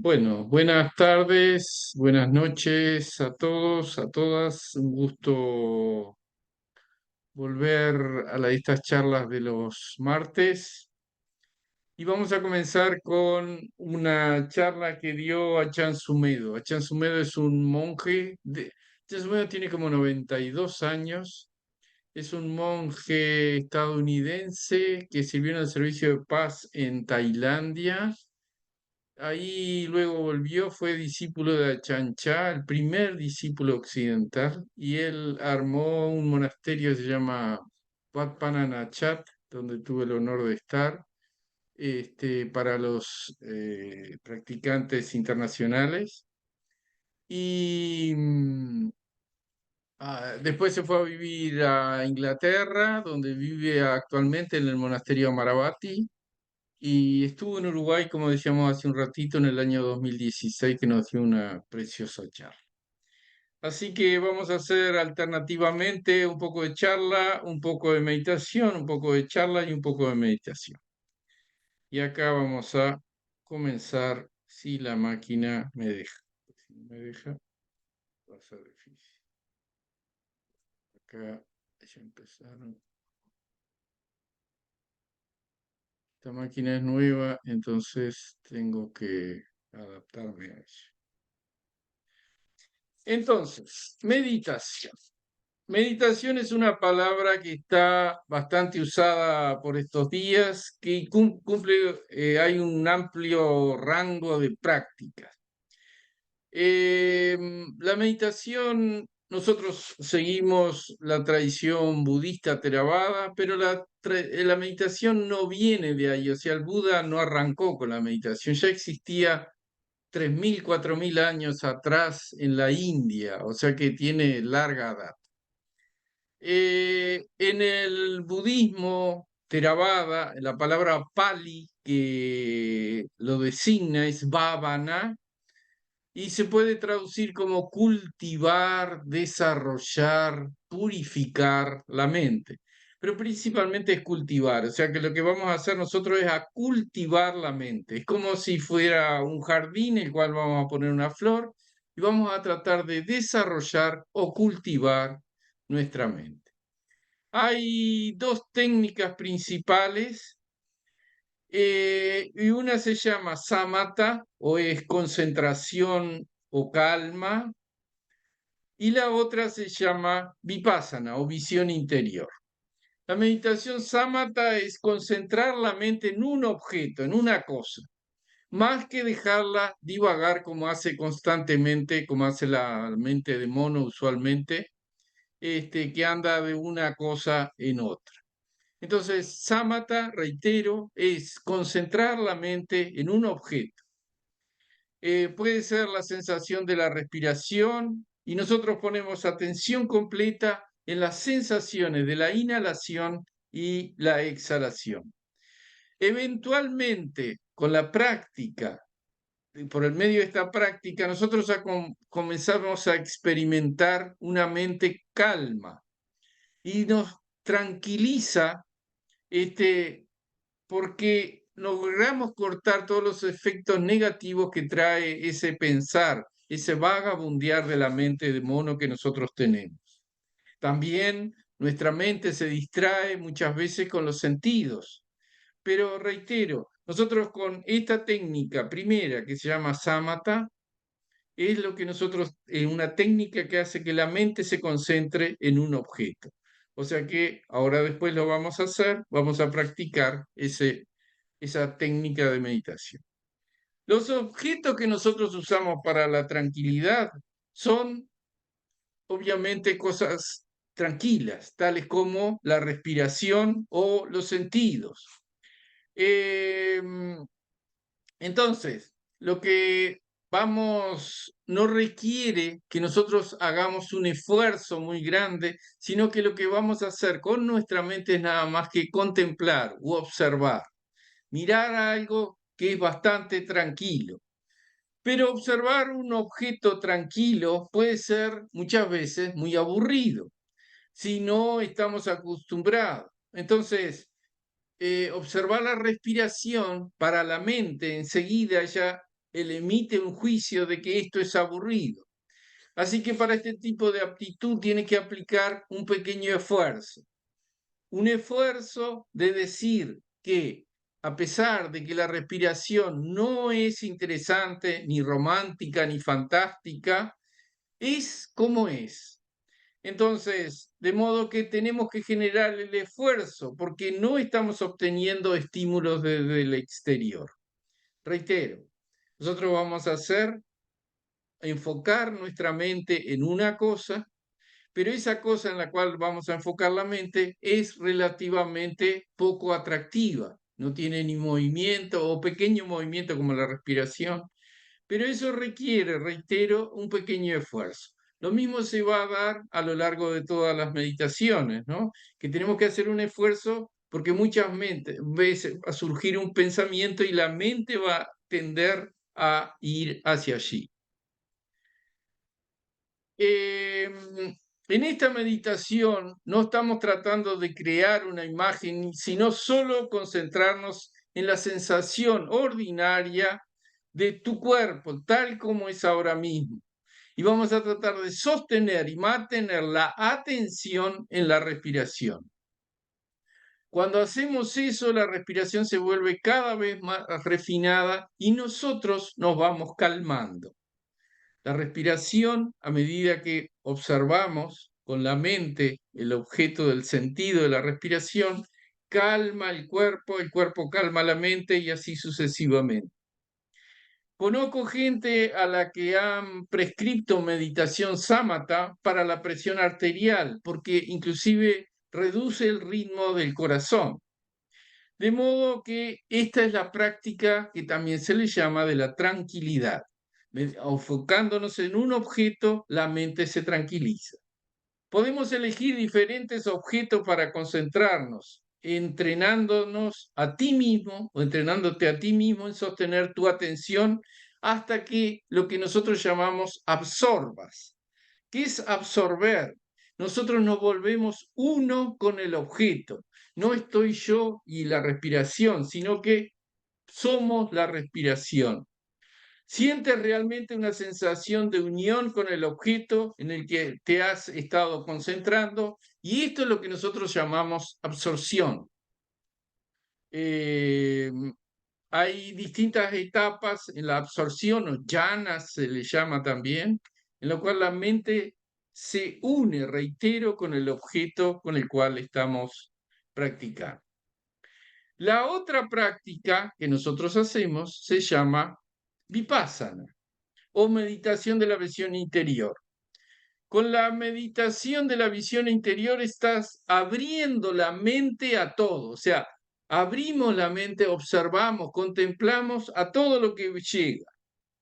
Bueno, buenas tardes, buenas noches a todos, a todas. Un gusto volver a estas charlas de los martes. Y vamos a comenzar con una charla que dio Achan Sumedo. Achan Sumedo es un monje. Achan Sumedo tiene como 92 años. Es un monje estadounidense que sirvió en el servicio de paz en Tailandia. Ahí luego volvió, fue discípulo de Achan Chah, el primer discípulo occidental, y él armó un monasterio que se llama Wat Pananachat, donde tuve el honor de estar, para los practicantes internacionales. Y después se fue a vivir a Inglaterra, donde vive actualmente en el monasterio Amaravati. Y estuvo en Uruguay, como decíamos hace un ratito, en el año 2016, que nos dio una preciosa charla. Así que vamos a hacer alternativamente un poco de charla, un poco de meditación, un poco de charla y un poco de meditación. Y acá vamos a comenzar si la máquina me deja. Si no me deja, va a ser difícil. Acá ya empezaron. Esta máquina es nueva, entonces tengo que adaptarme a ella. Entonces, meditación. Meditación es una palabra que está bastante usada por estos días, que cumple, hay un amplio rango de prácticas. La meditación, nosotros seguimos la tradición budista Theravada, pero la meditación no viene de ahí, o sea, el Buda no arrancó con la meditación, ya existía 3.000, 4.000 años atrás en la India, o sea que tiene larga edad. En el budismo Theravada, la palabra Pali que lo designa es bhavana y se puede traducir como cultivar, desarrollar, purificar la mente. Pero principalmente es cultivar, o sea que lo que vamos a hacer nosotros es a cultivar la mente. Es como si fuera un jardín en el cual vamos a poner una flor y vamos a tratar de desarrollar o cultivar nuestra mente. Hay dos técnicas principales y una se llama samatha o es concentración o calma y la otra se llama vipassana o visión interior. La meditación samatha es concentrar la mente en un objeto, en una cosa, más que dejarla divagar como hace constantemente, como hace la mente de mono usualmente, que anda de una cosa en otra. Entonces, samatha, reitero, es concentrar la mente en un objeto. Puede ser la sensación de la respiración y nosotros ponemos atención completa en las sensaciones de la inhalación y la exhalación. Eventualmente, con la práctica, por el medio de esta práctica, nosotros comenzamos a experimentar una mente calma y nos tranquiliza porque logramos cortar todos los efectos negativos que trae ese pensar, ese vagabundear de la mente de mono que nosotros tenemos. También nuestra mente se distrae muchas veces con los sentidos, pero reitero, nosotros con esta técnica primera que se llama samatha, es lo que nosotros, una técnica que hace que la mente se concentre en un objeto. O sea que ahora después lo vamos a hacer, vamos a practicar esa técnica de meditación. Los objetos que nosotros usamos para la tranquilidad son obviamente cosas tranquilas, tales como la respiración o los sentidos. Em, entonces, lo que no requiere que nosotros hagamos un esfuerzo muy grande, sino que lo que vamos a hacer con nuestra mente es nada más que contemplar u observar, mirar algo que es bastante tranquilo. Pero observar un objeto tranquilo puede ser muchas veces muy aburrido si no estamos acostumbrados. Entonces, observar la respiración para la mente enseguida ya él emite un juicio de que esto es aburrido. Así que para este tipo de aptitud tiene que aplicar un pequeño esfuerzo. Un esfuerzo de decir que a pesar de que la respiración no es interesante, ni romántica, ni fantástica, es como es. Entonces, de modo que tenemos que generar el esfuerzo porque no estamos obteniendo estímulos desde el exterior. Reitero, nosotros vamos a enfocar nuestra mente en una cosa, pero esa cosa en la cual vamos a enfocar la mente es relativamente poco atractiva, no tiene ni movimiento o pequeño movimiento como la respiración, pero eso requiere, reitero, un pequeño esfuerzo. Lo mismo se va a dar a lo largo de todas las meditaciones, ¿no? Que tenemos que hacer un esfuerzo porque muchas veces va a surgir un pensamiento y la mente va a tender a ir hacia allí. En esta meditación no estamos tratando de crear una imagen, sino solo concentrarnos en la sensación ordinaria de tu cuerpo, tal como es ahora mismo. Y vamos a tratar de sostener y mantener la atención en la respiración. Cuando hacemos eso, la respiración se vuelve cada vez más refinada y nosotros nos vamos calmando. La respiración, a medida que observamos con la mente el objeto del sentido de la respiración, calma el cuerpo calma la mente y así sucesivamente. Conozco gente a la que han prescrito meditación sámata para la presión arterial, porque inclusive reduce el ritmo del corazón. De modo que esta es la práctica que también se le llama de la tranquilidad. Enfocándonos en un objeto, la mente se tranquiliza. Podemos elegir diferentes objetos para concentrarnos, entrenándonos a ti mismo o entrenándote a ti mismo en sostener tu atención hasta que lo que nosotros llamamos absorbas. ¿Qué es absorber? Nosotros nos volvemos uno con el objeto. No estoy yo y la respiración, sino que somos la respiración. Sientes realmente una sensación de unión con el objeto en el que te has estado concentrando y esto es lo que nosotros llamamos absorción. Eh, Hay distintas etapas en la absorción, o jhana se le llama también, en la cual la mente se une, reitero, con el objeto con el cual estamos practicando. La otra práctica que nosotros hacemos se llama vipassana o meditación de la visión interior. Con la meditación de la visión interior estás abriendo la mente a todo, o sea, abrimos la mente, observamos, contemplamos a todo lo que llega.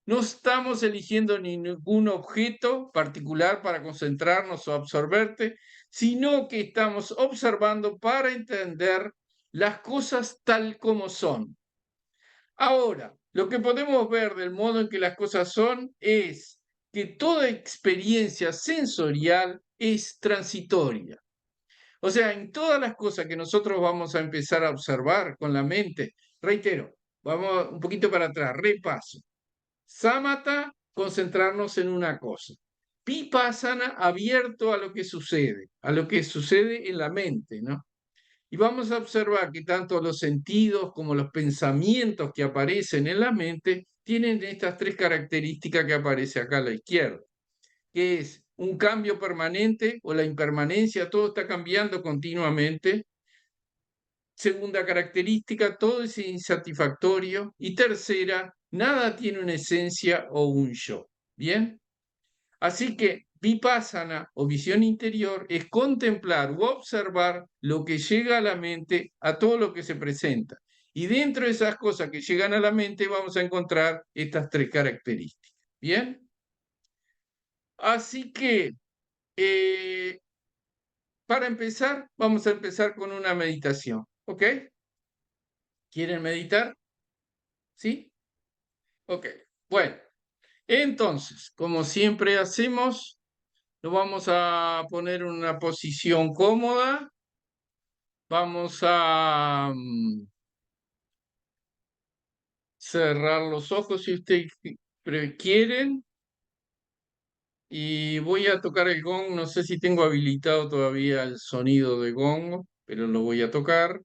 No estamos eligiendo ningún objeto particular para concentrarnos o absorberte, sino que estamos observando para entender las cosas tal como son. Ahora, lo que podemos ver del modo en que las cosas son es que toda experiencia sensorial es transitoria. O sea, en todas las cosas que nosotros vamos a empezar a observar con la mente, reitero, vamos un poquito para atrás, repaso. Samatha, concentrarnos en una cosa. Vipassana, abierto a lo que sucede en la mente, ¿no? Y vamos a observar que tanto los sentidos como los pensamientos que aparecen en la mente tienen estas tres características que aparece acá a la izquierda, que es un cambio permanente o la impermanencia, todo está cambiando continuamente. Segunda característica, todo es insatisfactorio. Y tercera, nada tiene una esencia o un yo. ¿Bien? Así que vipassana o visión interior es contemplar u observar lo que llega a la mente, a todo lo que se presenta. Y dentro de esas cosas que llegan a la mente vamos a encontrar estas tres características. ¿Bien? Así que eh, para empezar, vamos a empezar con una meditación. ¿Ok? ¿Quieren meditar? ¿Sí? Ok. Bueno, entonces, como siempre hacemos, nos vamos a poner en una posición cómoda. Vamos a cerrar los ojos si ustedes quieren y voy a tocar el gong. No sé si tengo habilitado todavía el sonido de gong, pero lo voy a tocar.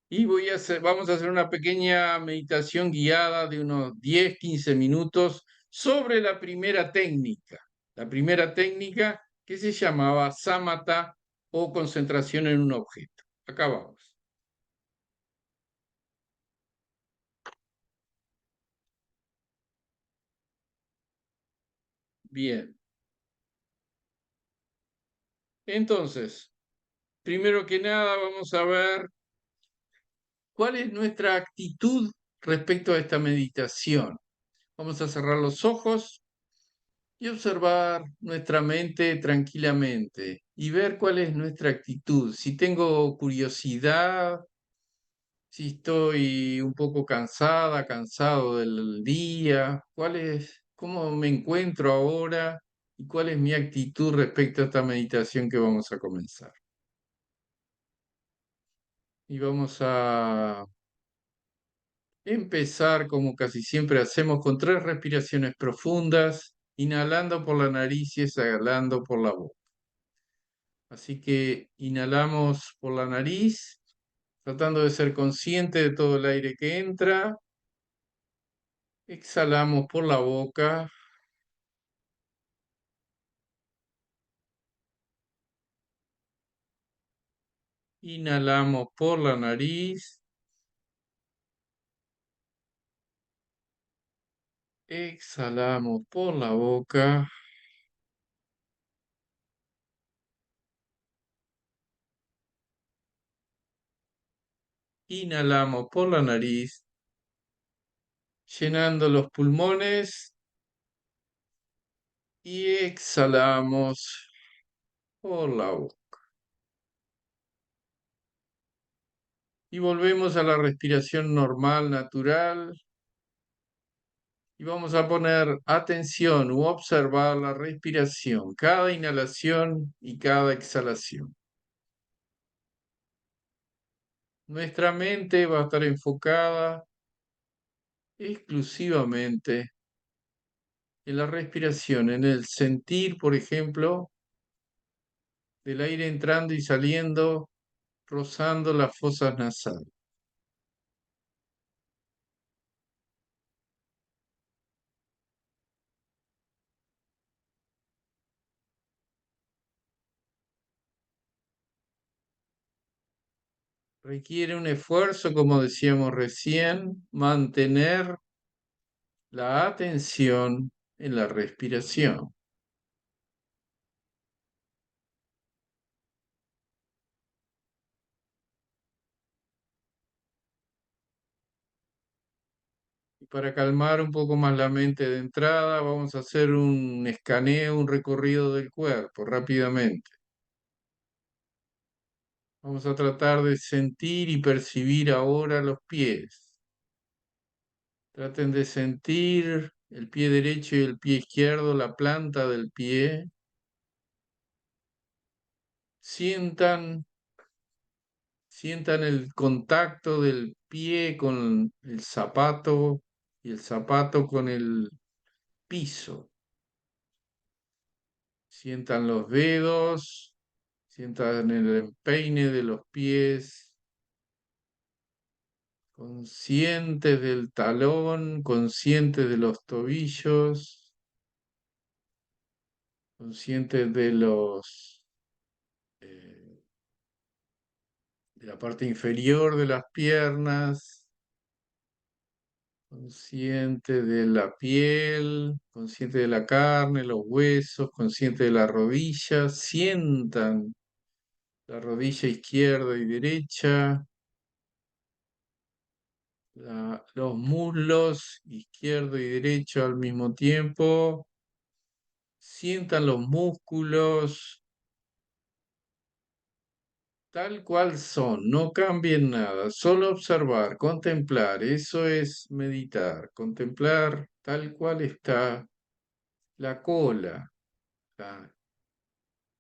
Y vamos a hacer una pequeña meditación guiada de unos 10, 15 minutos sobre la primera técnica. La primera técnica que se llamaba samatha o concentración en un objeto. Acá vamos. Bien. Entonces, primero que nada vamos a ver cuál es nuestra actitud respecto a esta meditación. Vamos a cerrar los ojos y observar nuestra mente tranquilamente y ver cuál es nuestra actitud. Si tengo curiosidad, si estoy un poco cansada, cansado del día, cómo me encuentro ahora y cuál es mi actitud respecto a esta meditación que vamos a comenzar. Y vamos a empezar como casi siempre hacemos con 3 respiraciones profundas, inhalando por la nariz y exhalando por la boca. Así que inhalamos por la nariz, tratando de ser consciente de todo el aire que entra. Exhalamos por la boca. Inhalamos por la nariz. Exhalamos por la boca. Inhalamos por la nariz, llenando los pulmones. Y exhalamos por la boca. Y volvemos a la respiración normal, natural. Y vamos a poner atención u observar la respiración, cada inhalación y cada exhalación. Nuestra mente va a estar enfocada exclusivamente en la respiración, en el sentir, por ejemplo, del aire entrando y saliendo, rozando las fosas nasales. Requiere un esfuerzo, como decíamos recién, mantener la atención en la respiración. Y para calmar un poco más la mente de entrada, vamos a hacer un escaneo, un recorrido del cuerpo rápidamente. Vamos a tratar de sentir y percibir ahora los pies. Traten de sentir el pie derecho y el pie izquierdo, la planta del pie. Sientan, sientan el contacto del pie con el zapato y el zapato con el piso. Sientan los dedos, sientan el empeine de los pies, conscientes del talón, conscientes de los tobillos, conscientes eh, de la parte inferior de las piernas, consciente de la piel, consciente de la carne, los huesos, consciente de la rodilla. Sientan la rodilla izquierda y derecha, los muslos izquierdo y derecho al mismo tiempo. Sientan los músculos tal cual son, no cambien nada, solo observar, contemplar, eso es meditar, contemplar tal cual está la cola, la-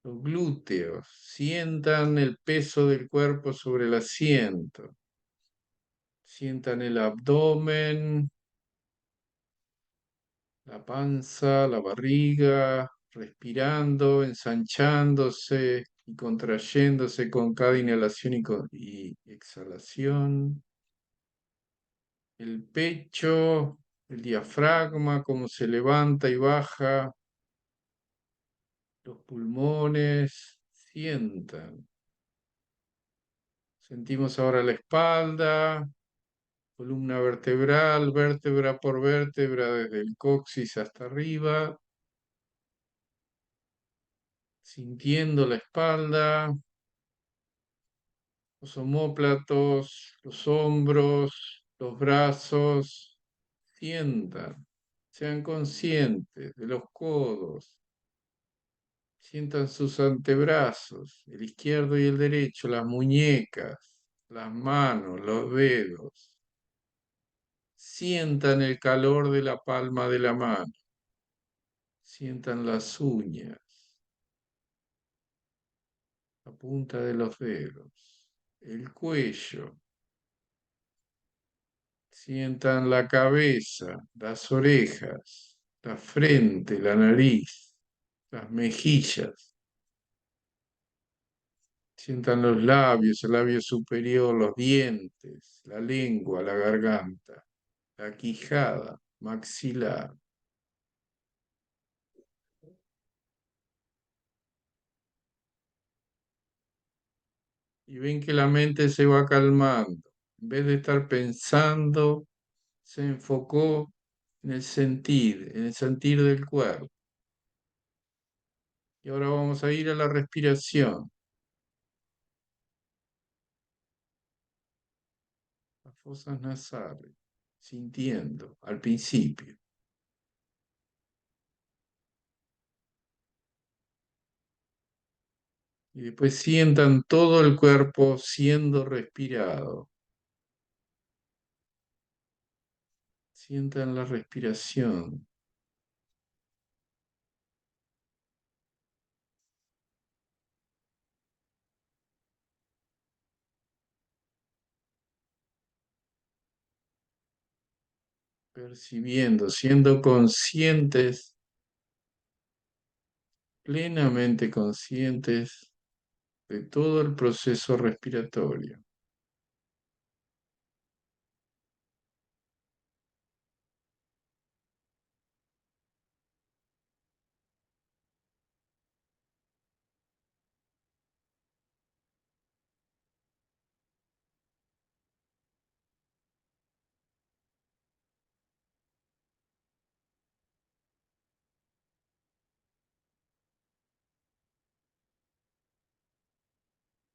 los glúteos, sientan el peso del cuerpo sobre el asiento, Sientan el abdomen, la panza, la barriga, respirando, ensanchándose y contrayéndose con cada inhalación y exhalación. El pecho, el diafragma, cómo se levanta y baja, los pulmones, sientan. Sentimos ahora la espalda, columna vertebral, vértebra por vértebra, desde el coxis hasta arriba, sintiendo la espalda, los omóplatos, los hombros, los brazos, sientan, sean conscientes de los codos, sientan sus antebrazos, el izquierdo y el derecho, las muñecas, las manos, los dedos. Sientan el calor de la palma de la mano, sientan las uñas, la punta de los dedos, el cuello, sientan la cabeza, las orejas, la frente, la nariz, las mejillas. Sientan los labios, el labio superior, los dientes, la lengua, la garganta, la quijada, maxilar. Y ven que la mente se va calmando. En vez de estar pensando, se enfocó en el sentir del cuerpo. Y ahora vamos a ir a la respiración, las fosas nasales, sintiendo al principio. Y después sientan todo el cuerpo siendo respirado. Sientan la respiración. Percibiendo, siendo conscientes, plenamente conscientes de todo el proceso respiratorio.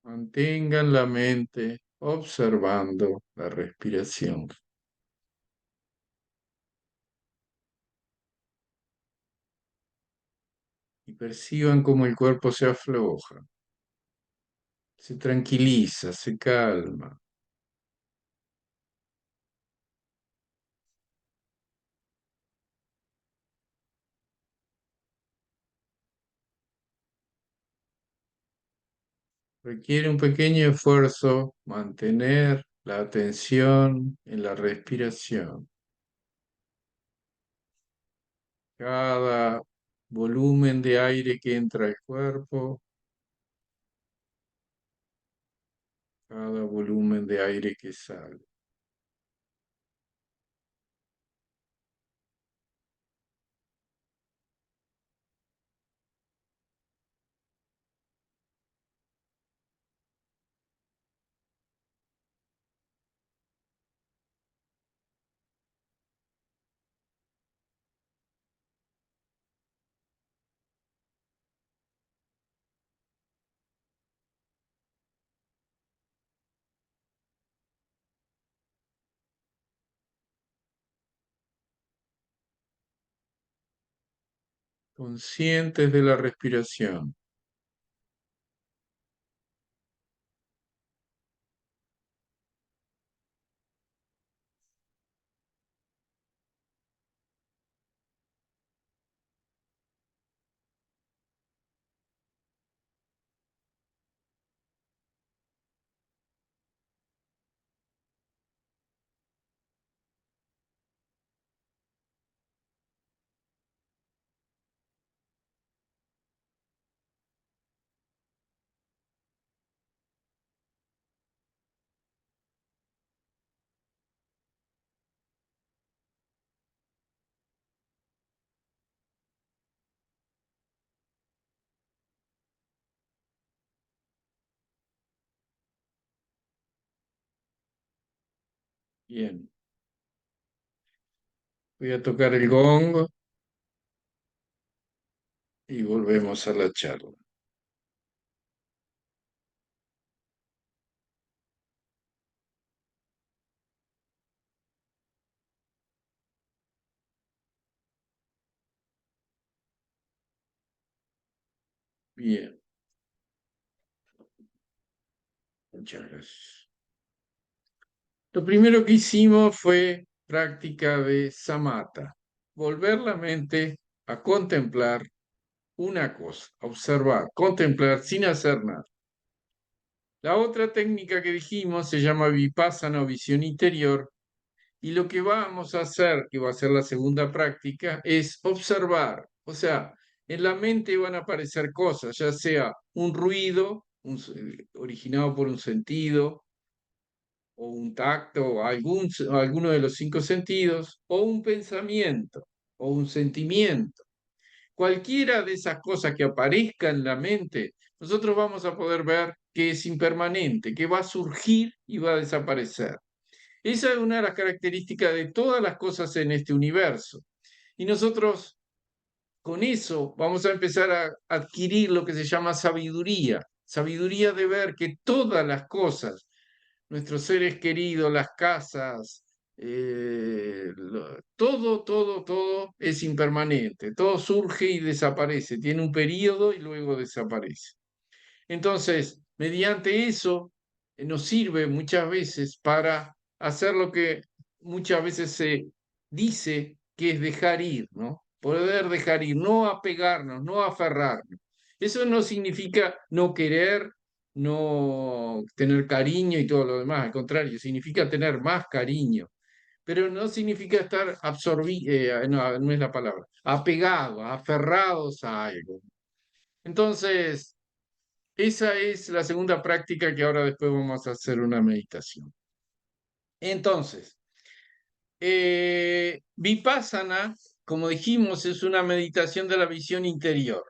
Mantengan la mente observando la respiración y perciban cómo el cuerpo se afloja, se tranquiliza, se calma. Requiere un pequeño esfuerzo mantener la atención en la respiración. Cada volumen de aire que entra al cuerpo, cada volumen de aire que sale. Conscientes de la respiración. Bien, voy a tocar el gong y volvemos a la charla. Bien, muchas gracias. Lo primero que hicimos fue práctica de samatha, volver la mente a contemplar una cosa, observar, contemplar sin hacer nada. La otra técnica que dijimos se llama vipassana o visión interior y lo que vamos a hacer, que va a ser la segunda práctica, es observar. O sea, en la mente van a aparecer cosas, ya sea un ruido originado por un sentido o un tacto o alguno de los cinco sentidos o un pensamiento o un sentimiento. Cualquiera de esas cosas que aparezca en la mente, nosotros vamos a poder ver que es impermanente, que va a surgir y va a desaparecer. Esa es una de las características de todas las cosas en este universo. Y nosotros con eso vamos a empezar a adquirir lo que se llama sabiduría. Sabiduría de ver que todas las cosas, nuestros seres queridos, las casas, todo es impermanente. Todo surge y desaparece. Tiene un periodo y luego desaparece. Entonces, mediante eso, nos sirve muchas veces para hacer lo que muchas veces se dice que es dejar ir, ¿no? Poder dejar ir, no apegarnos, no aferrarnos. Eso no significa no querer, no tener cariño y todo lo demás, al contrario, significa tener más cariño, pero no significa estar absorbido, no, no es la palabra, apegados, aferrados a algo. Entonces, esa es la segunda práctica que ahora después vamos a hacer una meditación. Entonces, Vipassana, como dijimos, es una meditación de la visión interior.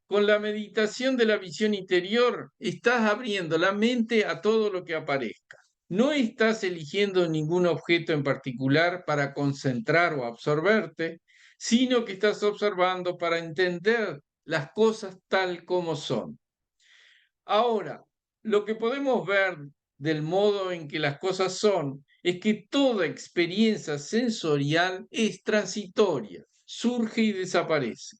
Con la meditación de la visión interior, estás abriendo la mente a todo lo que aparezca. No estás eligiendo ningún objeto en particular para concentrar o absorberte, sino que estás observando para entender las cosas tal como son. Ahora, lo que podemos ver del modo en que las cosas son es que toda experiencia sensorial es transitoria, surge y desaparece.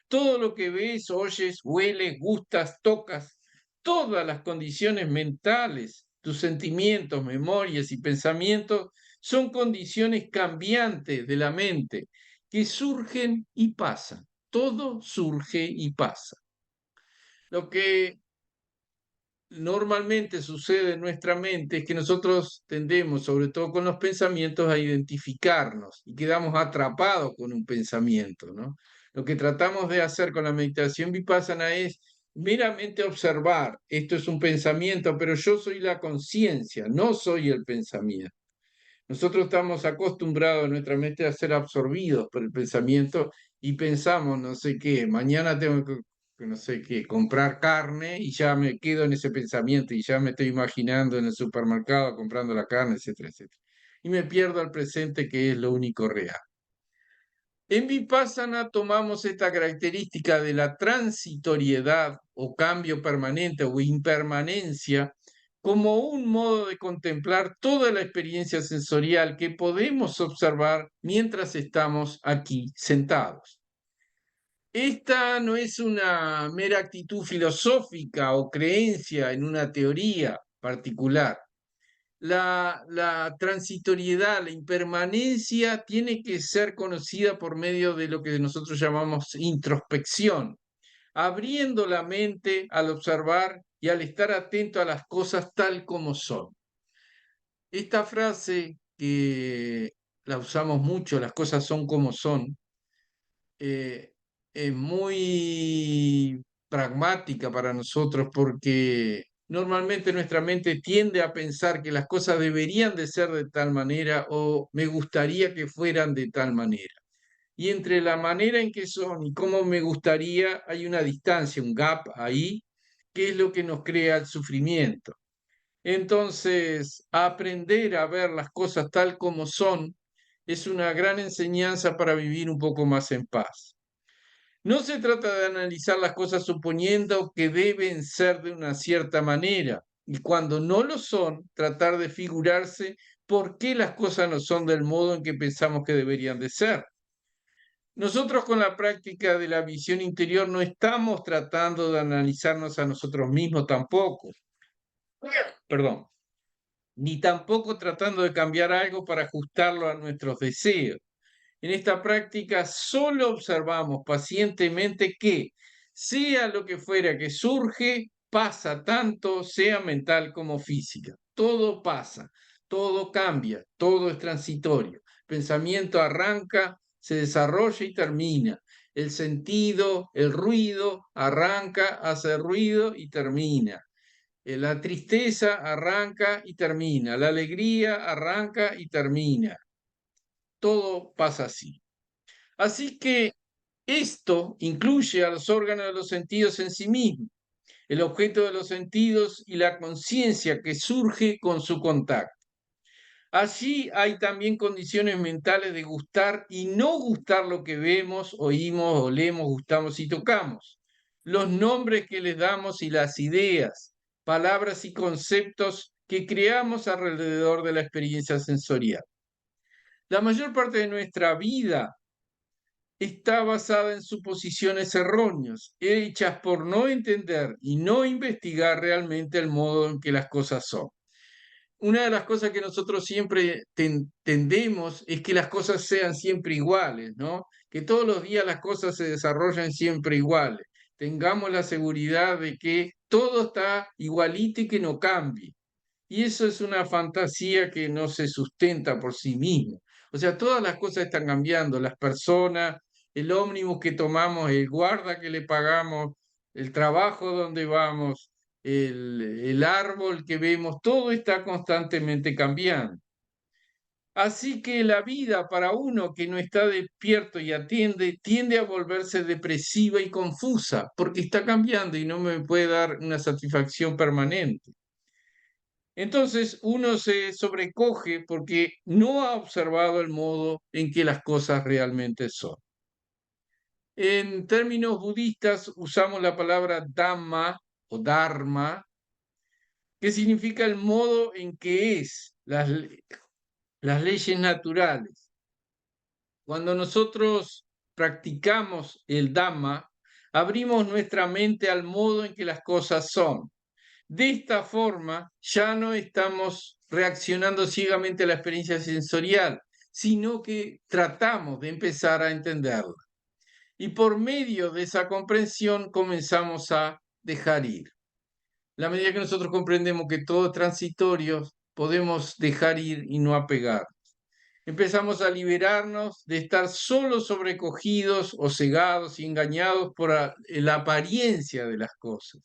Todo lo que ves, oyes, hueles, gustas, tocas, todas las condiciones mentales, tus sentimientos, memorias y pensamientos son condiciones cambiantes de la mente que surgen y pasan. Todo surge y pasa. Lo que normalmente sucede en nuestra mente es que nosotros tendemos, sobre todo con los pensamientos, a identificarnos y quedamos atrapados con un pensamiento, ¿no? Lo que tratamos de hacer con la meditación vipassana es meramente observar, esto es un pensamiento, pero yo soy la conciencia, no soy el pensamiento. Nosotros estamos acostumbrados en nuestra mente a ser absorbidos por el pensamiento y pensamos, no sé qué, mañana tengo que, no sé qué, comprar carne y ya me quedo en ese pensamiento y ya me estoy imaginando en el supermercado comprando la carne, etcétera, etcétera. Y me pierdo al presente que es lo único real. En Vipassana tomamos esta característica de la transitoriedad o cambio permanente o impermanencia como un modo de contemplar toda la experiencia sensorial que podemos observar mientras estamos aquí sentados. Esta no es una mera actitud filosófica o creencia en una teoría particular. La transitoriedad, la impermanencia tiene que ser conocida por medio de lo que nosotros llamamos introspección, abriendo la mente al observar y al estar atento a las cosas tal como son. Esta frase que la usamos mucho, las cosas son como son, eh, es muy pragmática para nosotros porque normalmente nuestra mente tiende a pensar que las cosas deberían de ser de tal manera o me gustaría que fueran de tal manera. Y entre la manera en que son y cómo me gustaría hay una distancia, un gap ahí, que es lo que nos crea el sufrimiento. Entonces, aprender a ver las cosas tal como son es una gran enseñanza para vivir un poco más en paz. No se trata de analizar las cosas suponiendo que deben ser de una cierta manera y cuando no lo son, tratar de figurarse por qué las cosas no son del modo en que pensamos que deberían de ser. Nosotros con la práctica de la visión interior no estamos tratando de analizarnos a nosotros mismos tampoco, perdón, ni tampoco tratando de cambiar algo para ajustarlo a nuestros deseos. En esta práctica solo observamos pacientemente que, sea lo que fuera que surge, pasa tanto, sea mental como física. Todo pasa, todo cambia, todo es transitorio. El pensamiento arranca, se desarrolla y termina. El sentido, el ruido, arranca, hace ruido y termina. La tristeza arranca y termina. La alegría arranca y termina. Todo pasa así. Así que esto incluye a los órganos de los sentidos en sí mismos, el objeto de los sentidos y la conciencia que surge con su contacto. Allí hay también condiciones mentales de gustar y no gustar lo que vemos, oímos, olemos, gustamos y tocamos. Los nombres que les damos y las ideas, palabras y conceptos que creamos alrededor de la experiencia sensorial. La mayor parte de nuestra vida está basada en suposiciones erróneas, hechas por no entender y no investigar realmente el modo en que las cosas son. Una de las cosas que nosotros siempre tendemos es que las cosas sean siempre iguales, ¿no? Que todos los días las cosas se desarrollen siempre iguales. Tengamos la seguridad de que todo está igualito y que no cambie. Y eso es una fantasía que no se sustenta por sí mismo. O sea, todas las cosas están cambiando, las personas, el ómnibus que tomamos, el guarda que le pagamos, el trabajo donde vamos, el árbol que vemos, todo está constantemente cambiando. Así que la vida para uno que no está despierto y atiende tiende a volverse depresiva y confusa porque está cambiando y no me puede dar una satisfacción permanente. Entonces uno se sobrecoge porque no ha observado el modo en que las cosas realmente son. En términos budistas usamos la palabra Dhamma o Dharma, que significa el modo en que es las leyes naturales. Cuando nosotros practicamos el Dhamma, abrimos nuestra mente al modo en que las cosas son. De esta forma, ya no estamos reaccionando ciegamente a la experiencia sensorial, sino que tratamos de empezar a entenderla. Y por medio de esa comprensión comenzamos a dejar ir. La medida que nosotros comprendemos que todo es transitorio, podemos dejar ir y no apegar. Empezamos a liberarnos de estar solo sobrecogidos o cegados y engañados por la apariencia de las cosas.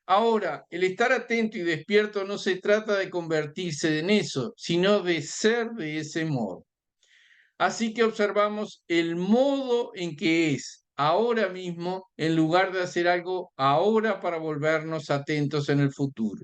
Ahora, el estar atento y despierto no se trata de convertirse en eso, sino de ser de ese modo. Así que observamos el modo en que es ahora mismo en lugar de hacer algo ahora para volvernos atentos en el futuro.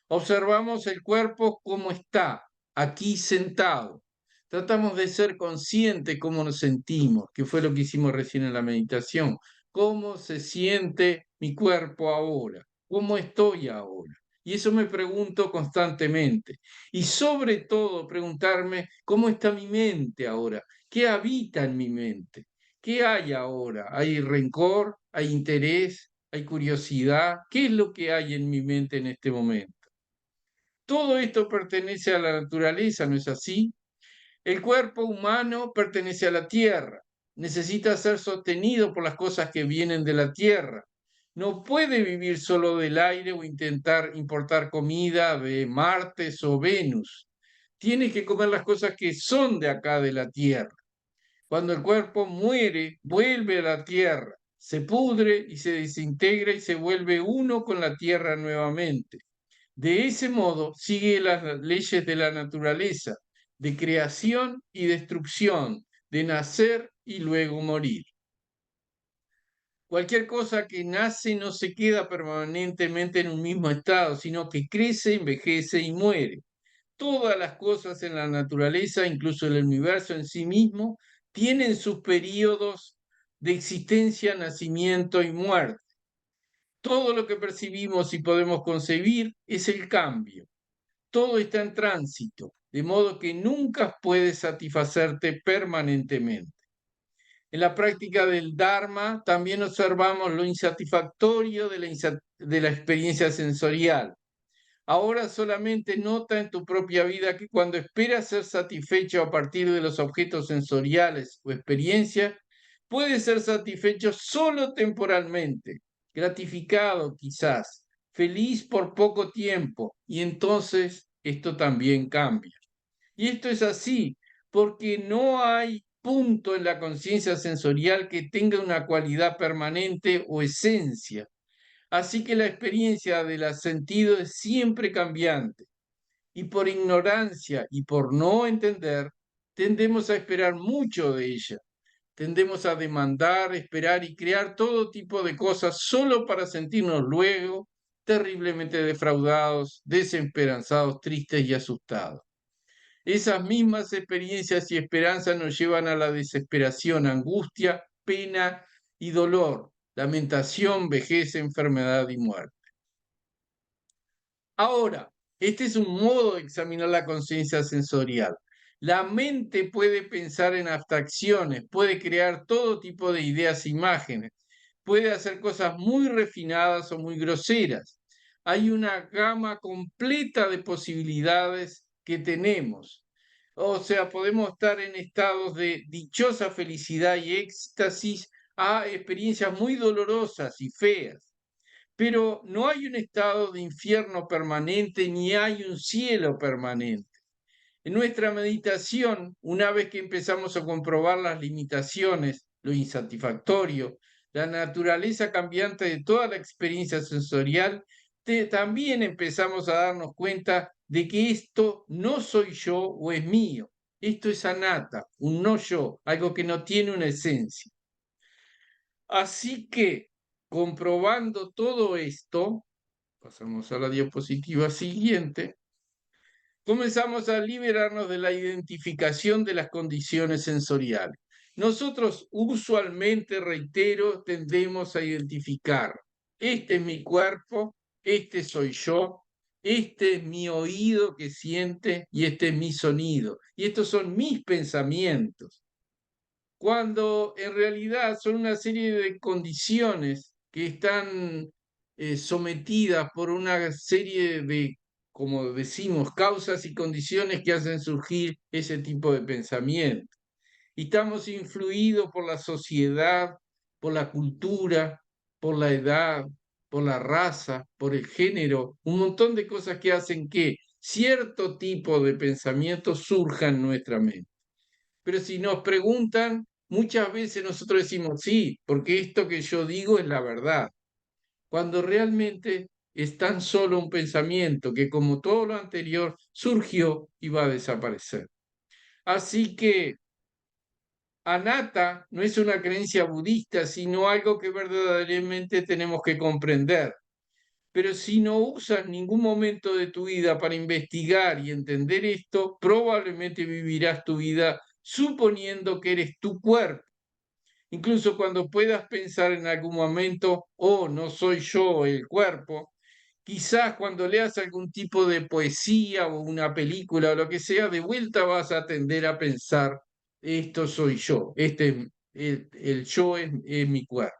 Observamos el cuerpo como está, aquí sentado. Tratamos de ser conscientes cómo nos sentimos, que fue lo que hicimos recién en la meditación. ¿Cómo se siente mi cuerpo ahora? ¿Cómo estoy ahora? Y eso me pregunto constantemente. Y sobre todo preguntarme cómo está mi mente ahora, qué habita en mi mente, qué hay ahora. ¿Hay rencor? ¿Hay interés? ¿Hay curiosidad? ¿Qué es lo que hay en mi mente en este momento? Todo esto pertenece a la naturaleza, ¿no es así? El cuerpo humano pertenece a la tierra, necesita ser sostenido por las cosas que vienen de la tierra. No puede vivir solo del aire o intentar importar comida de Marte o Venus. Tiene que comer las cosas que son de acá de la tierra. Cuando el cuerpo muere, vuelve a la tierra, se pudre y se desintegra y se vuelve uno con la tierra nuevamente. De ese modo, sigue las leyes de la naturaleza, de creación y destrucción, de nacer y luego morir. Cualquier cosa que nace no se queda permanentemente en un mismo estado, sino que crece, envejece y muere. Todas las cosas en la naturaleza, incluso el universo en sí mismo, tienen sus periodos de existencia, nacimiento y muerte. Todo lo que percibimos y podemos concebir es el cambio. Todo está en tránsito, de modo que nunca puede satisfacerte permanentemente. En la práctica del Dharma también observamos lo insatisfactorio de la experiencia sensorial. Ahora solamente nota en tu propia vida que cuando esperas ser satisfecho a partir de los objetos sensoriales o experiencias, puedes ser satisfecho solo temporalmente, gratificado quizás, feliz por poco tiempo, y entonces esto también cambia. Y esto es así porque no hay punto en la conciencia sensorial que tenga una cualidad permanente o esencia. Así que la experiencia de los sentidos es siempre cambiante. Y por ignorancia y por no entender, tendemos a esperar mucho de ella. Tendemos a demandar, esperar y crear todo tipo de cosas solo para sentirnos luego terriblemente defraudados, desesperanzados, tristes y asustados. Esas mismas experiencias y esperanzas nos llevan a la desesperación, angustia, pena y dolor, lamentación, vejez, enfermedad y muerte. Ahora, este es un modo de examinar la conciencia sensorial. La mente puede pensar en abstracciones, puede crear todo tipo de ideas e imágenes, puede hacer cosas muy refinadas o muy groseras. Hay una gama completa de posibilidades que tenemos. O sea, podemos estar en estados de dichosa felicidad y éxtasis a experiencias muy dolorosas y feas. Pero no hay un estado de infierno permanente ni hay un cielo permanente. En nuestra meditación, una vez que empezamos a comprobar las limitaciones, lo insatisfactorio, la naturaleza cambiante de toda la experiencia sensorial, también empezamos a darnos cuenta de que esto no soy yo o es mío. Esto es anatta, un no yo, algo que no tiene una esencia. Así que, comprobando todo esto, pasamos a la diapositiva siguiente, comenzamos a liberarnos de la identificación de las condiciones sensoriales. Nosotros usualmente, reitero, tendemos a identificar, este es mi cuerpo, este soy yo, este es mi oído que siente y este es mi sonido. Y estos son mis pensamientos, cuando en realidad son una serie de condiciones que están sometidas por una serie de, como decimos, causas y condiciones que hacen surgir ese tipo de pensamiento. Y estamos influidos por la sociedad, por la cultura, por la edad, por la raza, por el género, un montón de cosas que hacen que cierto tipo de pensamiento surja en nuestra mente. Pero si nos preguntan, muchas veces nosotros decimos sí, porque esto que yo digo es la verdad, cuando realmente es tan solo un pensamiento que, como todo lo anterior, surgió y va a desaparecer. Así que anatta no es una creencia budista, sino algo que verdaderamente tenemos que comprender. Pero si no usas ningún momento de tu vida para investigar y entender esto, probablemente vivirás tu vida suponiendo que eres tu cuerpo. Incluso cuando puedas pensar en algún momento, oh, no soy yo el cuerpo, quizás cuando leas algún tipo de poesía o una película o lo que sea, de vuelta vas a tender a pensar, esto soy yo, el yo es mi cuerpo.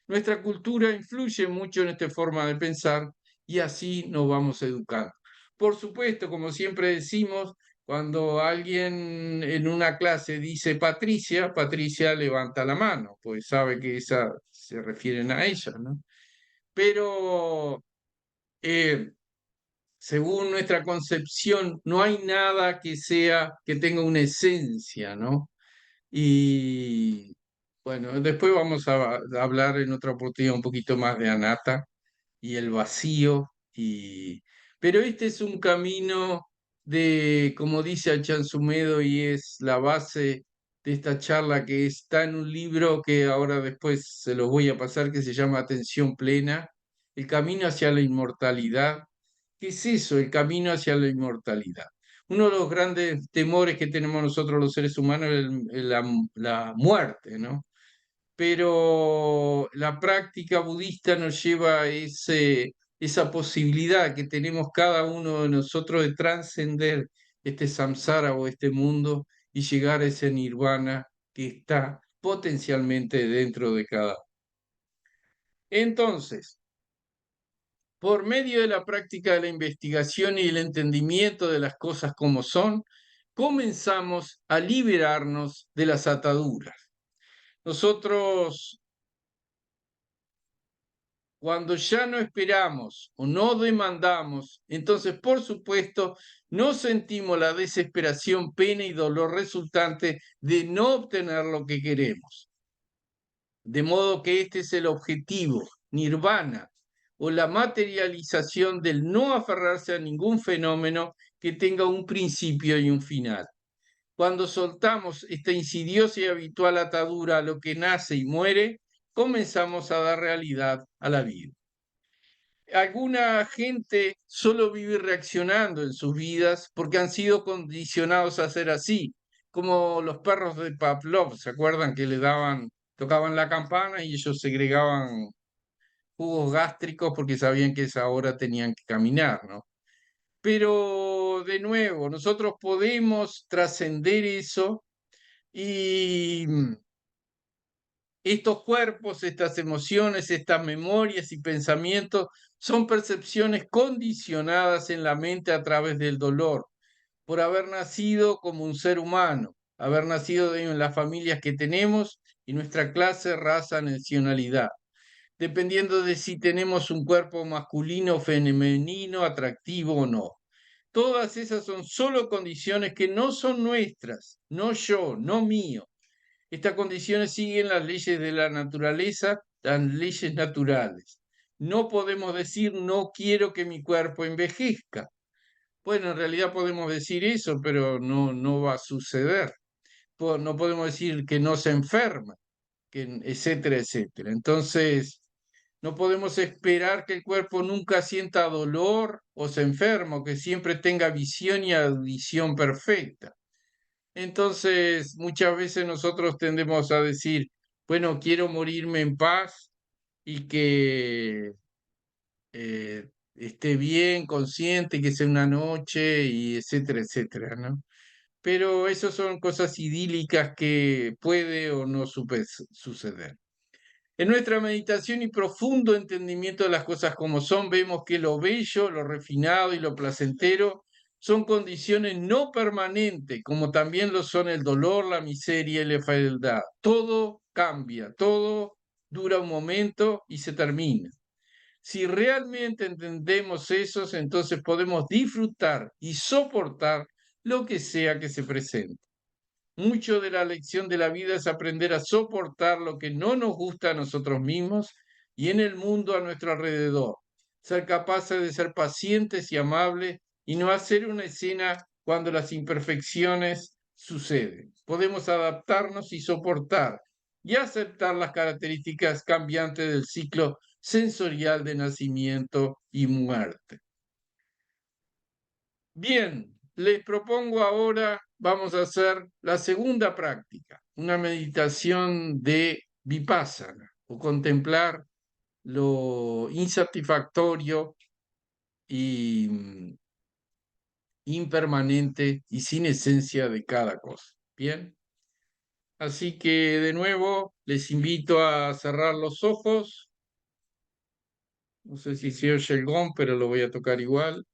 Nuestra cultura influye mucho en esta forma de pensar y así nos vamos educando. Por supuesto, como siempre decimos, cuando alguien en una clase dice Patricia, Patricia levanta la mano, pues sabe que esa se refieren a ella, ¿no? Pero eh, según nuestra concepción, no hay nada que sea, que tenga una esencia, ¿no? Y bueno, después vamos a hablar en otra oportunidad un poquito más de anatta y el vacío. Pero este es un camino de, como dice Alchan Sumedo, y es la base de esta charla que está en un libro que ahora después se los voy a pasar, que se llama Atención Plena, El camino hacia la inmortalidad. ¿Qué es eso, el camino hacia la inmortalidad? Uno de los grandes temores que tenemos nosotros los seres humanos es la muerte, ¿no? Pero la práctica budista nos lleva a esa posibilidad que tenemos cada uno de nosotros de trascender este samsara o este mundo y llegar a ese nirvana que está potencialmente dentro de cada uno. Entonces, por medio de la práctica de la investigación y el entendimiento de las cosas como son, comenzamos a liberarnos de las ataduras. Nosotros, cuando ya no esperamos o no demandamos, entonces, por supuesto, no sentimos la desesperación, pena y dolor resultante de no obtener lo que queremos. De modo que este es el objetivo, nirvana, o la materialización del no aferrarse a ningún fenómeno que tenga un principio y un final. Cuando soltamos esta insidiosa y habitual atadura a lo que nace y muere, comenzamos a dar realidad a la vida. Alguna gente solo vive reaccionando en sus vidas porque han sido condicionados a ser así, como los perros de Pavlov. ¿Se acuerdan que le daban, tocaban la campana y ellos segregaban jugos gástricos porque sabían que a esa hora tenían que caminar, ¿no? Pero de nuevo, nosotros podemos trascender eso y estos cuerpos, estas emociones, estas memorias y pensamientos son percepciones condicionadas en la mente a través del dolor, por haber nacido como un ser humano, haber nacido en las familias que tenemos y nuestra clase, raza, nacionalidad, dependiendo de si tenemos un cuerpo masculino o femenino, atractivo o no. Todas esas son solo condiciones que no son nuestras, no yo, no mío. Estas condiciones siguen las leyes de la naturaleza, las leyes naturales. No podemos decir no quiero que mi cuerpo envejezca. Bueno, en realidad podemos decir eso, pero no va a suceder. No podemos decir que no se enferma, etcétera, etcétera. Entonces, no podemos esperar que el cuerpo nunca sienta dolor o se enferma, o que siempre tenga visión y audición perfecta. Entonces, muchas veces nosotros tendemos a decir, bueno, quiero morirme en paz y que esté bien, consciente, que sea una noche y etcétera, etcétera, ¿no? Pero eso son cosas idílicas que puede o no suceder. En nuestra meditación y profundo entendimiento de las cosas como son, vemos que lo bello, lo refinado y lo placentero son condiciones no permanentes, como también lo son el dolor, la miseria y la fealdad. Todo cambia, todo dura un momento y se termina. Si realmente entendemos eso, entonces podemos disfrutar y soportar lo que sea que se presente. Mucho de la lección de la vida es aprender a soportar lo que no nos gusta a nosotros mismos y en el mundo a nuestro alrededor. Ser capaces de ser pacientes y amables y no hacer una escena cuando las imperfecciones suceden. Podemos adaptarnos y soportar y aceptar las características cambiantes del ciclo sensorial de nacimiento y muerte. Bien, les propongo ahora, vamos a hacer la segunda práctica, una meditación de vipassana, o contemplar lo insatisfactorio y impermanente y sin esencia de cada cosa. Bien, así que de nuevo les invito a cerrar los ojos. No sé si se oye el gong, pero lo voy a tocar igual.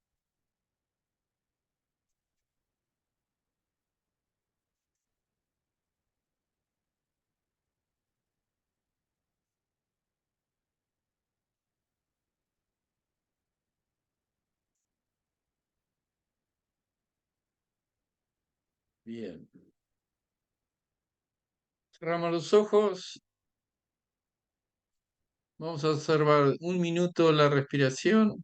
Bien. Cerramos los ojos. Vamos a observar un minuto la respiración,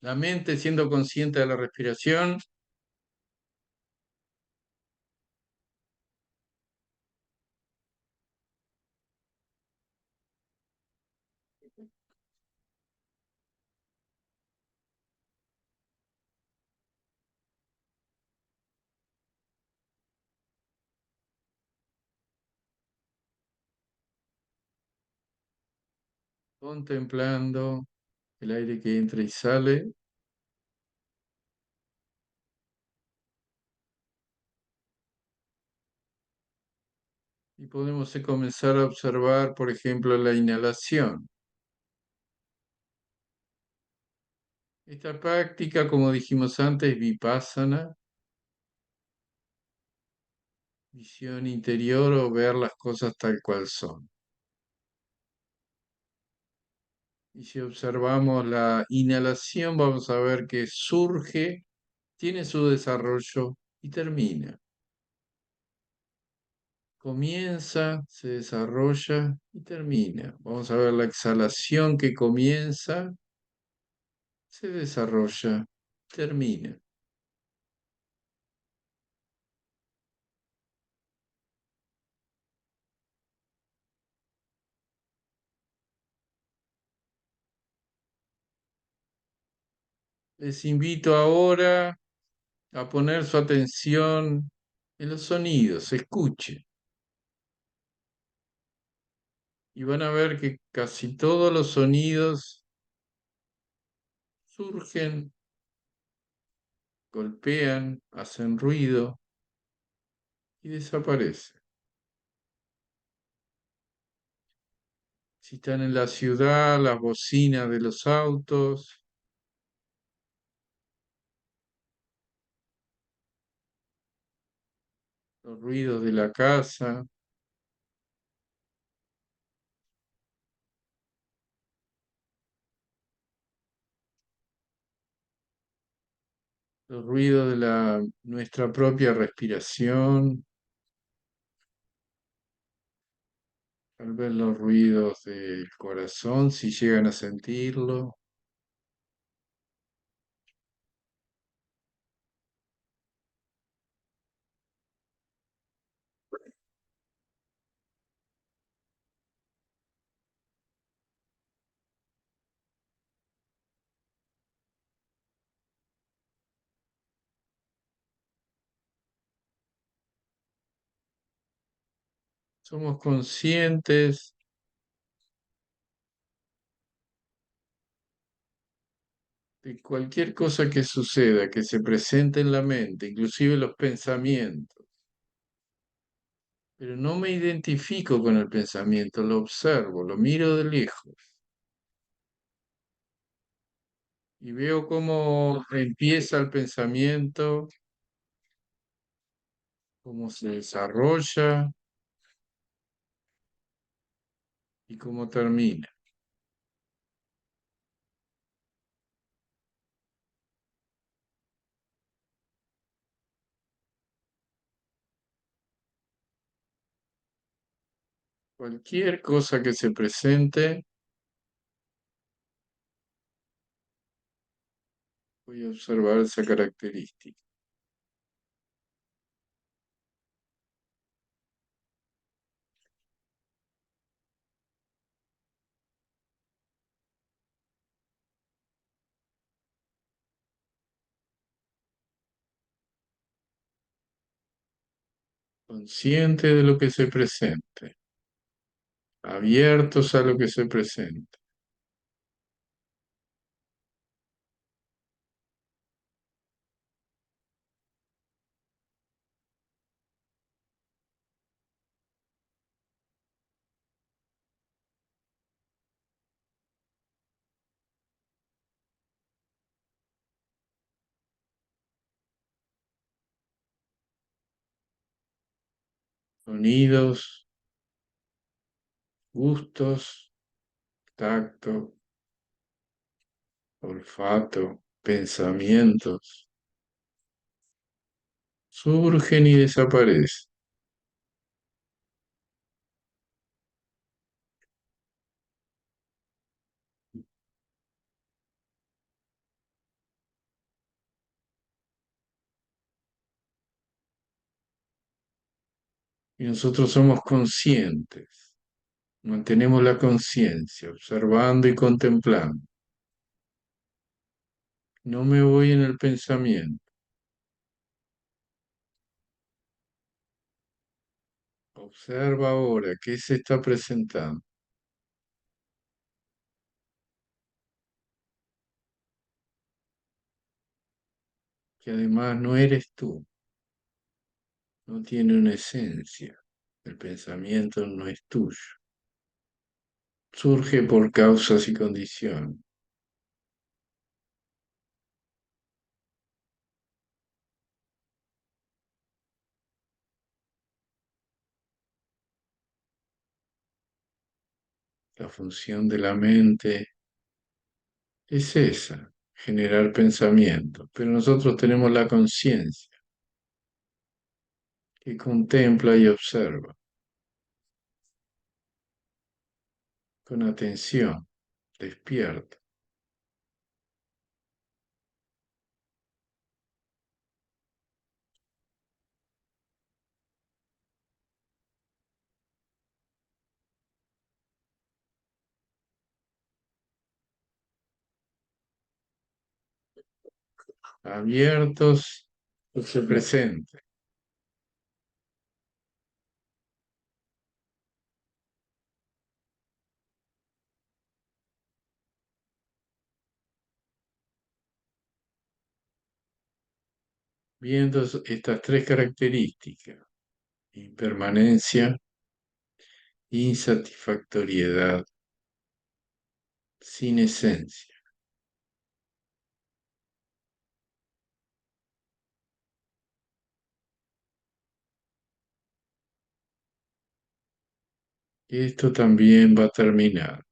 la mente siendo consciente de la respiración. contemplando el aire que entra y sale. Y podemos comenzar a observar, por ejemplo, la inhalación. Esta práctica, como dijimos antes, vipassana, visión interior o ver las cosas tal cual son. Y si observamos la inhalación, vamos a ver que surge, tiene su desarrollo y termina. Comienza, se desarrolla y termina. Vamos a ver la exhalación que comienza, se desarrolla, termina. Les invito ahora a poner su atención en los sonidos, escuche, y van a ver que casi todos los sonidos surgen, golpean, hacen ruido y desaparecen. Si están en la ciudad, las bocinas de los autos, los ruidos de la casa, los ruidos de nuestra propia respiración, tal vez los ruidos del corazón, si llegan a sentirlo. Somos conscientes de cualquier cosa que suceda, que se presente en la mente, inclusive los pensamientos. Pero no me identifico con el pensamiento, lo observo, lo miro de lejos y veo cómo empieza el pensamiento, cómo se desarrolla y cómo termina. Cualquier cosa que se presente, voy a observar esa característica. Consciente de lo que se presente, abiertos a lo que se presente, sonidos, gustos, tacto, olfato, pensamientos, surgen y desaparecen. Y nosotros somos conscientes. Mantenemos la conciencia, observando y contemplando. No me voy en el pensamiento. Observa ahora qué se está presentando, que además no eres tú, no tiene una esencia. El pensamiento no es tuyo. Surge por causas y condiciones. La función de la mente es esa, generar pensamiento, pero nosotros tenemos la conciencia que contempla y observa con atención, despierta, abiertos, se presente, viendo estas tres características, impermanencia, insatisfactoriedad, sin esencia. Esto también va a terminar.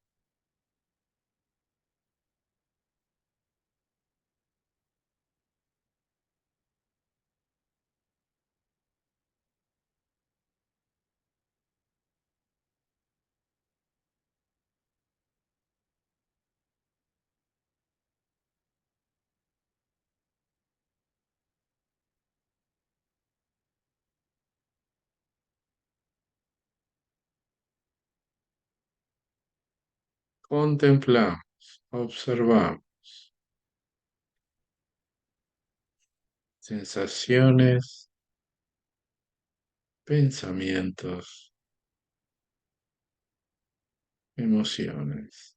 Contemplamos, observamos sensaciones, pensamientos, emociones.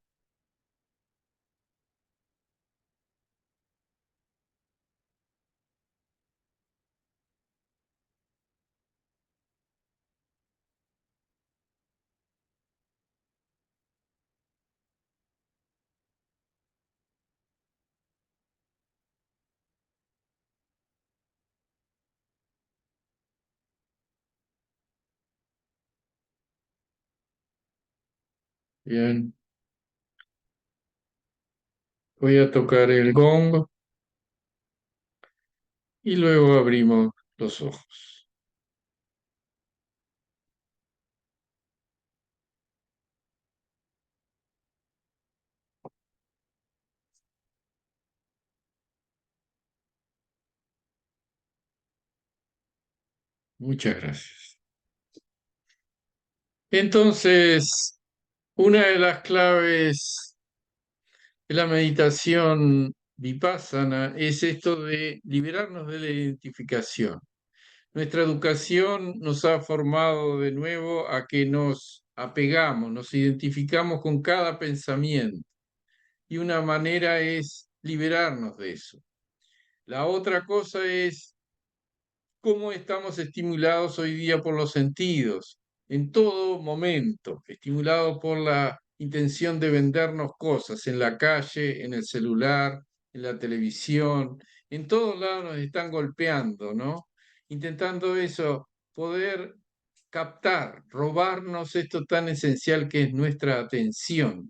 Bien, voy a tocar el gong y luego abrimos los ojos. Muchas gracias. Entonces, una de las claves de la meditación vipassana es esto de liberarnos de la identificación. Nuestra educación nos ha formado de nuevo a que nos apegamos, nos identificamos con cada pensamiento y una manera es liberarnos de eso. La otra cosa es cómo estamos estimulados hoy día por los sentidos, en todo momento, estimulados por la intención de vendernos cosas en la calle, en el celular, en la televisión, en todos lados nos están golpeando, ¿no? Intentando eso, poder captar, robarnos esto tan esencial que es nuestra atención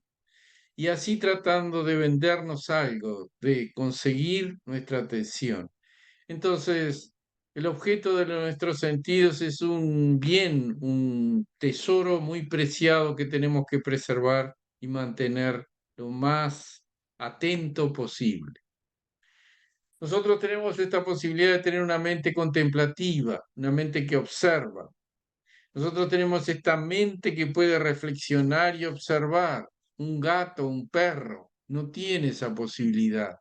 y así tratando de vendernos algo, de conseguir nuestra atención. Entonces, el objeto de nuestros sentidos es un bien, un tesoro muy preciado que tenemos que preservar y mantener lo más atento posible. Nosotros tenemos esta posibilidad de tener una mente contemplativa, una mente que observa. Nosotros tenemos esta mente que puede reflexionar y observar. Un gato, un perro, no tiene esa posibilidad.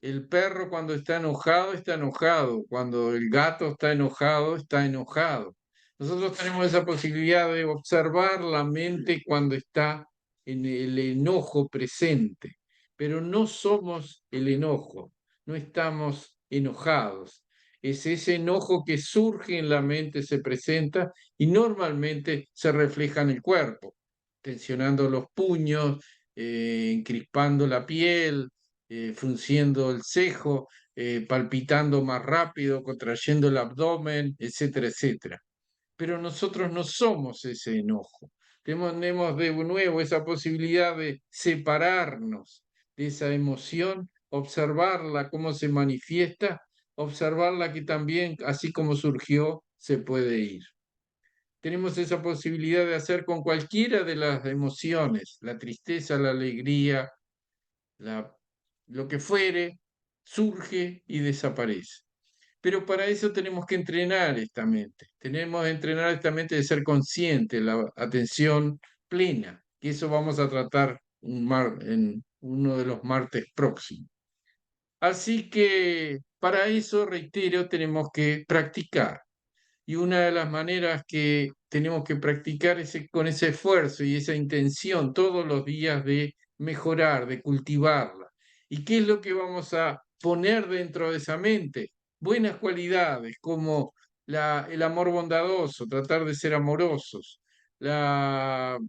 El perro cuando está enojado, está enojado. Cuando el gato está enojado, está enojado. Nosotros tenemos esa posibilidad de observar la mente cuando está en el enojo presente, pero no somos el enojo, no estamos enojados. Es ese enojo que surge en la mente, se presenta y normalmente se refleja en el cuerpo, tensionando los puños, encrispando la piel, frunciendo el cejo, palpitando más rápido, contrayendo el abdomen, etcétera, etcétera. Pero nosotros no somos ese enojo. Tenemos de nuevo esa posibilidad de separarnos de esa emoción, observarla cómo se manifiesta, observarla que también, así como surgió, se puede ir. Tenemos esa posibilidad de hacer con cualquiera de las emociones, la tristeza, la alegría, la, lo que fuere, surge y desaparece. Pero para eso tenemos que entrenar esta mente. Tenemos que entrenar esta mente de ser consciente, la atención plena, que eso vamos a tratar en uno de los martes próximos. Así que para eso, reitero, tenemos que practicar. Y una de las maneras que tenemos que practicar es con ese esfuerzo y esa intención todos los días de mejorar, de cultivarla. ¿Y qué es lo que vamos a poner dentro de esa mente? Buenas cualidades como el amor bondadoso, tratar de ser amorosos, la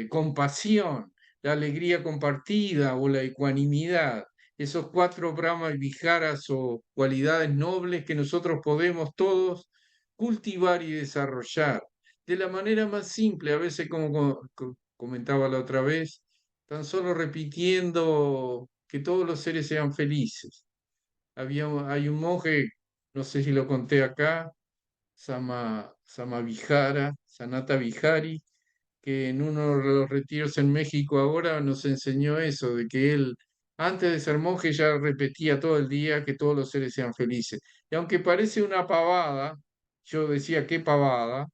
compasión, la alegría compartida o la ecuanimidad, esos cuatro brahmas viharas o cualidades nobles que nosotros podemos todos cultivar y desarrollar de la manera más simple, a veces como comentaba la otra vez, tan solo repitiendo que todos los seres sean felices. Hay un monje, no sé si lo conté acá, Samavihara, Sanata Vihari, que en uno de los retiros en México ahora nos enseñó eso, de que él, antes de ser monje, ya repetía todo el día que todos los seres sean felices. Y aunque parece una pavada, yo decía, qué pavada,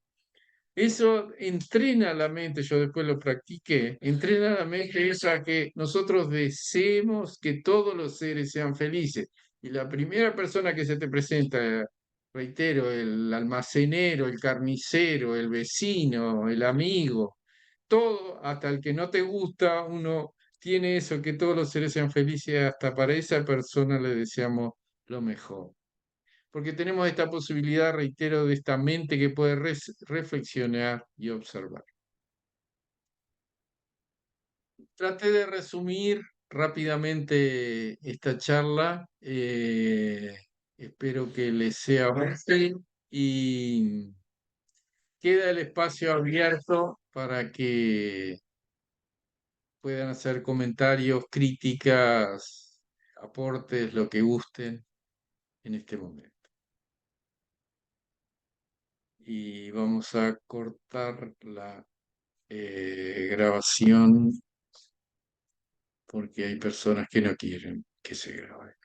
eso entrena la mente, yo después lo practiqué, entrena la mente esa que nosotros deseemos que todos los seres sean felices. Y la primera persona que se te presenta, reitero, el almacenero, el carnicero, el vecino, el amigo, todo, hasta el que no te gusta, uno tiene eso, que todos los seres sean felices, hasta para esa persona le deseamos lo mejor porque tenemos esta posibilidad, reitero, de esta mente que puede reflexionar y observar. Traté de resumir rápidamente esta charla. Espero que les sea útil y queda el espacio abierto para que puedan hacer comentarios, críticas, aportes, lo que gusten en este momento. Y vamos a cortar la grabación porque hay personas que no quieren que se grabe.